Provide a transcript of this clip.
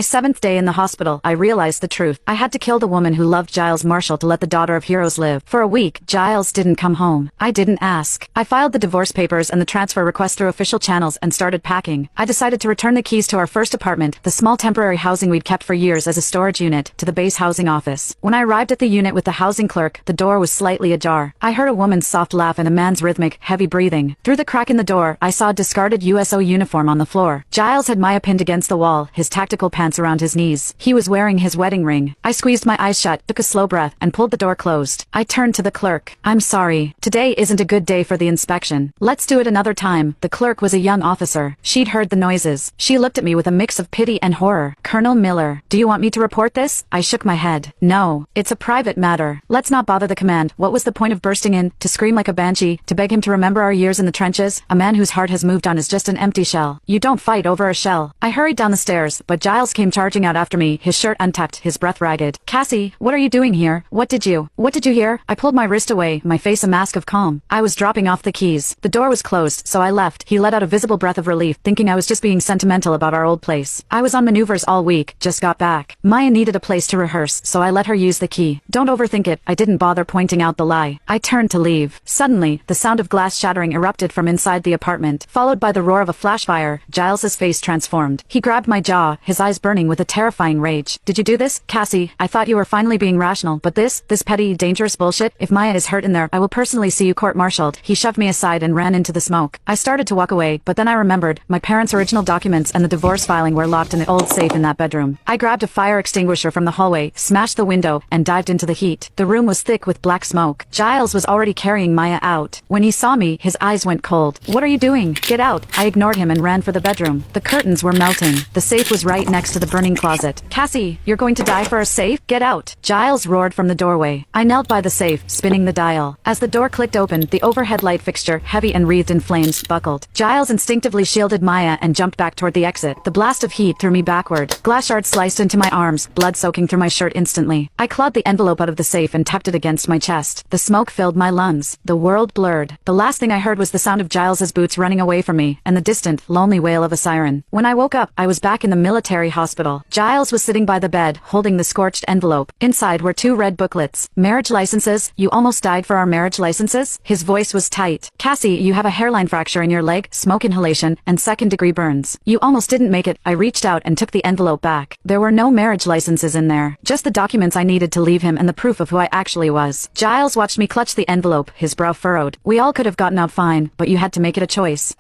My seventh day in the hospital, I realized the truth. I had to kill the woman who loved Giles Marshall to let the daughter of heroes live. For a week, Giles didn't come home. I didn't ask. I filed the divorce papers and the transfer request through official channels and started packing. I decided to return the keys to our first apartment, the small temporary housing we'd kept for years as a storage unit, to the base housing office. When I arrived at the unit with the housing clerk, the door was slightly ajar. I heard a woman's soft laugh and a man's rhythmic, heavy breathing. Through the crack in the door, I saw a discarded USO uniform on the floor. Giles had Maya pinned against the wall, his tactical pants around his knees. He was wearing his wedding ring. I squeezed my eyes shut, took a slow breath, and pulled the door closed. I turned to the clerk. "I'm sorry. Today isn't a good day for the inspection. Let's do it another time." The clerk was a young officer. She'd heard the noises. She looked at me with a mix of pity and horror. "Colonel Miller, do you want me to report this?" I shook my head. "No. It's a private matter. Let's not bother the command." What was the point of bursting in, to scream like a banshee, to beg him to remember our years in the trenches? A man whose heart has moved on is just an empty shell. You don't fight over a shell. I hurried down the stairs, but Giles came charging out after me, his shirt untucked, his breath ragged. "Cassie, what are you doing here? What did you hear?" I pulled my wrist away, my face a mask of calm. I was dropping off the keys. The door was closed, so I left. He let out a visible breath of relief, thinking I was just being sentimental about our old place. I was on maneuvers all week, just got back. Maya needed a place to rehearse, so I let her use the key. Don't overthink it. I didn't bother pointing out the lie. I turned to leave. Suddenly, the sound of glass shattering erupted from inside the apartment, followed by the roar of a flash fire. Giles's face transformed. He grabbed my jaw, his eyes burning with a terrifying rage. "Did you do this, Cassie? I thought you were finally being rational, but this petty, dangerous bullshit? If Maya is hurt in there, I will personally see you court-martialed." He shoved me aside and ran into the smoke. I started to walk away, but then I remembered, my parents' original documents and the divorce filing were locked in the old safe in that bedroom. I grabbed a fire extinguisher from the hallway, smashed the window, and dived into the heat. The room was thick with black smoke. Giles was already carrying Maya out. When he saw me, his eyes went cold. "What are you doing? Get out!" I ignored him and ran for the bedroom. The curtains were melting. The safe was right next to the burning closet. "Cassie, you're going to die for a safe? Get out!" Giles roared from the doorway. I knelt by the safe, spinning the dial. As the door clicked open, the overhead light fixture, heavy and wreathed in flames, buckled. Giles instinctively shielded Maya and jumped back toward the exit. The blast of heat threw me backward. Glass shards sliced into my arms, blood soaking through my shirt instantly. I clawed the envelope out of the safe and tucked it against my chest. The smoke filled my lungs. The world blurred. The last thing I heard was the sound of Giles's boots running away from me, and the distant, lonely wail of a siren. When I woke up, I was back in the military hospital. Giles was sitting by the bed, holding the scorched envelope. Inside were two red booklets. "Marriage licenses. You almost died for our marriage licenses?" His voice was tight. "Cassie, you have a hairline fracture in your leg, smoke inhalation, and second-degree burns. You almost didn't make it." I reached out and took the envelope back. There were no marriage licenses in there. Just the documents I needed to leave him and the proof of who I actually was. Giles watched me clutch the envelope, his brow furrowed. "We all could have gotten out fine, but you had to make it a choice.